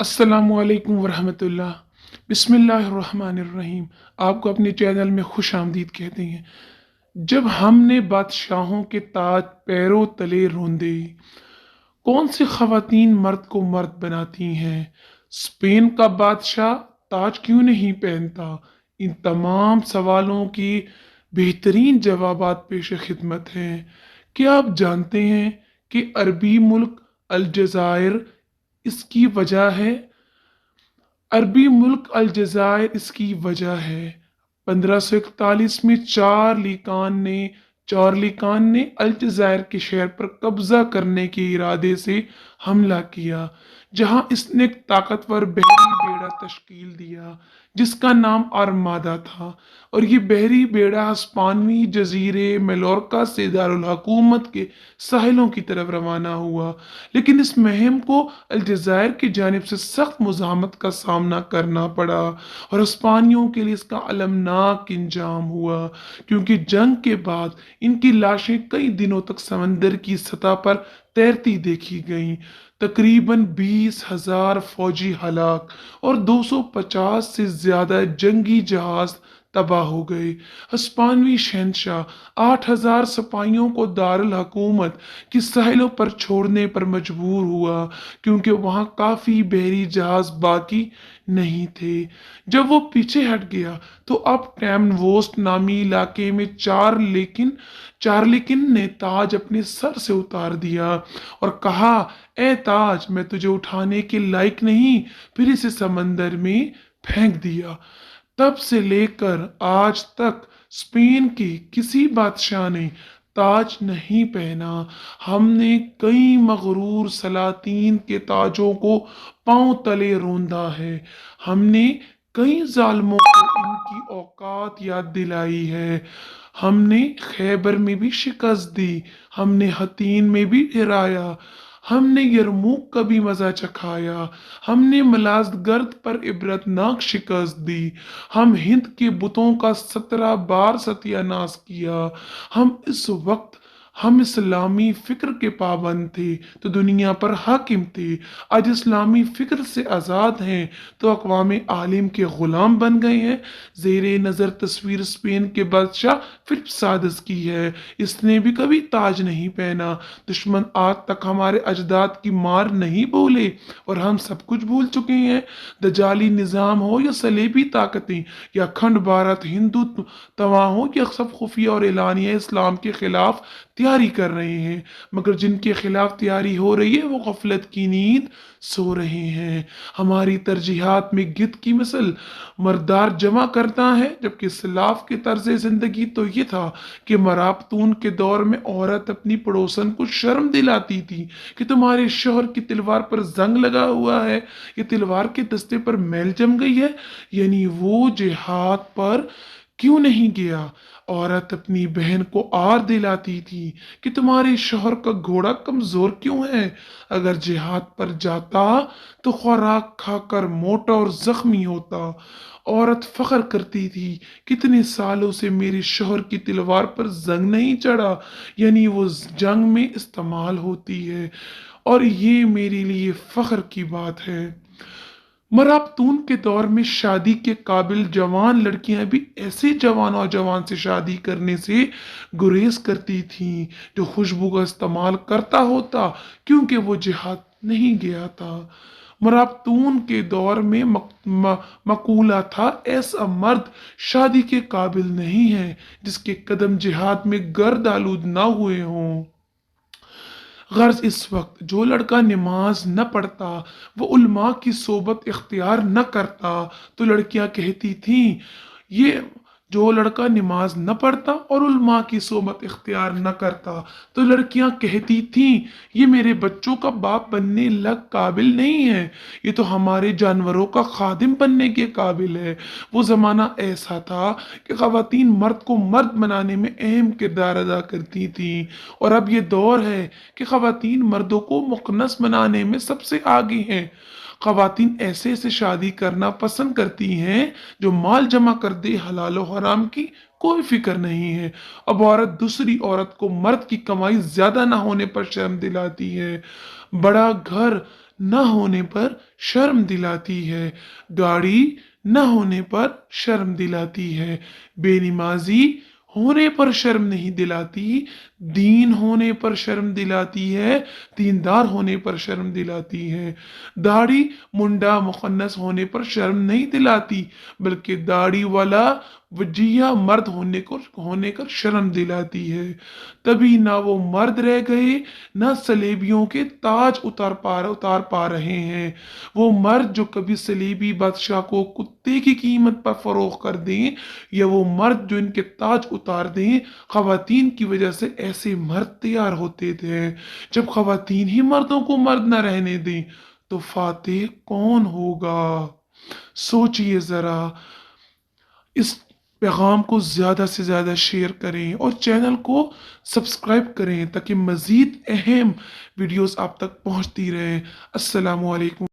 अस्सलामु अलैकुम वरहमतुल्लाह। बिस्मिल्लाहिर्रहमानिर्रहीम। आपको अपने चैनल में खुश आमदीद कहते हैं। जब हमने बादशाहों के ताज पैरों तले रोंदे, कौन सी खवातीन मर्द को मर्द बनाती हैं? स्पेन का बादशाह ताज क्यों नहीं पहनता? इन तमाम सवालों की बेहतरीन जवाबात पेश खिदमत हैं। क्या आप जानते हैं कि अरबी मुल्क अलजायर इसकी वजह है? अरबी मुल्क अलजायर इसकी वजह है। 1541 में चार्ली कान ने अलजायर के शहर पर कब्जा करने के इरादे से हमला किया, जहां इसने एक ताकतवर बहरी बेड़ा तश्कील दिया जिसका नाम आर्मादा था। और ये बहरी बेड़ा हिस्पानवी जजीरे मेलोर्का से दारुल हुकूमत के साहिलों की तरफ रवाना हुआ, लेकिन इस मुहिम को अलजायर की जानिब से सख्त मुज़ाहमत का सामना करना पड़ा और हिस्पानियों के लिए इसका अलमनाक इंजाम हुआ, क्योंकि जंग के बाद इनकी लाशें कई दिनों तक समंदर की सतह पर तैरती देखी गईं। तकरीबन 20,000 फौजी हलाक और 250 से ज्यादा जंगी जहाज तबाह हो गए। हिस्पानवी शहंशाह 8,000 सिपाहियों को दारुल हुकूमत की साहिलों पर छोड़ने पर मजबूर हुआ, क्योंकि वहां काफी बहरी जहाज बाकी नहीं थे। जब वो पीछे हट गया तो अब टैमनवोस्ट नामी इलाके में चार्लिकिन ने ताज अपने सर से उतार दिया और कहा, ए ताज, मैं तुझे उठाने के लायक नहीं। फिर इसे समंदर में फेंक दिया। तब से लेकर आज तक स्पेन के किसी बादशाह ने ताज नहीं पहना। हमने कई मगरूर सलातीन के ताजों को पांव तले रोंदा है। हमने कई जालिमों को इनकी औकात याद दिलाई है। हमने खैबर में भी शिकस्त दी, हमने हतीन में भी हिराया, हमने यरमूक का भी मजा चखाया, हमने मलाजगर्द पर इबरतनाक शिकस्त दी, हम हिंद के बुतों का 17 बार सत्यानाश किया। हम इस्लामी फिक्र के पाबंद थे तो दुनिया पर हाकिम थे। आज इस्लामी फिक्र से आज़ाद हैं तो अक़वाम आलिम के ग़ुलाम बन गए हैं। ज़ेरे नज़र तस्वीर स्पेन के बादशाह फिलिप सादिस की है। इसने भी कभी ताज नहीं पहना। दुश्मन आज तक हमारे अजदाद की मार नहीं भूले और हम सब कुछ भूल चुके हैं। दजाली निज़ाम हो या सलेबी ताकतें या अखंड भारत हिंदुत्व तवा हो या सब खुफिया और एलानिया इस्लाम के खिलाफ तैयारी कर रहे हैं, मगर जिनके खिलाफ तैयारी हो रही है वो गफलत की नींद सो रहे हैं। हमारी तरजीहात में गिद्ध की मिसल मर्दार जमा करता है, जबकि इस्लाफ के तर्ज जिंदगी तो ये था कि मरापतून के दौर में औरत अपनी पड़ोसन को शर्म दिलाती थी कि तुम्हारे शोहर की तलवार पर जंग लगा हुआ है, ये तलवार के दस्ते पर मैल जम गई है, यानी वो जिहाद पर क्यों नहीं गया। औरत अपनी बहन को आर दिलाती थी कि तुम्हारे शोहर का घोड़ा कमजोर क्यों है, अगर जिहाद पर जाता तो खुराक खाकर मोटा और जख्मी होता। औरत फख्र करती थी, कितने सालों से मेरे शोहर की तलवार पर जंग नहीं चढ़ा, यानी वो जंग में इस्तेमाल होती है और ये मेरे लिए फख्र की बात है। मरापतून के दौर में शादी के काबिल जवान लड़कियां भी ऐसे जवान नौजवान से शादी करने से गुरेज करती थीं जो खुशबू का इस्तेमाल करता होता, क्योंकि वो जिहाद नहीं गया था। मरापतून के दौर में मकूला था, ऐसा मर्द शादी के काबिल नहीं है जिसके कदम जिहाद में गर्द आलूद ना हुए हों। गर्ज इस वक्त जो लड़का नमाज न पढ़ता, वो उलमा की सोबत इख्तियार न करता, तो लड़कियां कहती थीं, ये जो लड़का नमाज न पढ़ता और उलमा की सोबत इख्तियार न करता, तो लड़कियां कहती थीं, ये मेरे बच्चों का बाप बनने लग काबिल नहीं है, ये तो हमारे जानवरों का खादिम बनने के काबिल है। वो ज़माना ऐसा था कि ख़वातीन मर्द को मर्द बनाने में अहम किरदार अदा करती थीं, और अब ये दौर है कि ख़वातीन मर्दों को मुकन्नस बनाने में सबसे आगे हैं। ख़वातीन ऐसे से शादी करना पसंद करती हैं जो माल जमा कर दे, हलाल और हराम की कोई फिक्र नहीं है। अब औरत दूसरी औरत को मर्द की कमाई ज्यादा ना होने पर शर्म दिलाती है। बड़ा घर نہ ہونے پر شرم دلاتی ہے، گاڑی نہ ہونے پر شرم دلاتی ہے، بے نمازی ہونے پر شرم نہیں دلاتی، دین ہونے پر شرم دلاتی ہے، دیندار ہونے پر شرم دلاتی ہے، داڑھی منڈا مخنث ہونے پر شرم نہیں دلاتی، بلکہ داڑھی والا وجیہ مرد ہونے کا شرم دلاتی ہے۔ تبھی نہ وہ مرد رہ گئے، نہ سلیبیوں کے تاج اتار پا رہے ہیں۔ وہ مرد جو کبھی سلیبی بادشاہ کو کتے کی قیمت پر فروخت کر دیں، یا وہ مرد جو ان کے تاج اتار دیں، خواتین کی وجہ سے ایسے مرد تیار ہوتے تھے۔ جب خواتین ہی مردوں کو مرد نہ رہنے دیں تو فاتح کون ہوگا؟ سوچئے ذرا۔ اس پیغام کو زیادہ سے زیادہ شیئر کریں اور چینل کو سبسکرائب کریں تاکہ مزید اہم ویڈیوز آپ تک پہنچتی رہیں۔ السلام علیکم۔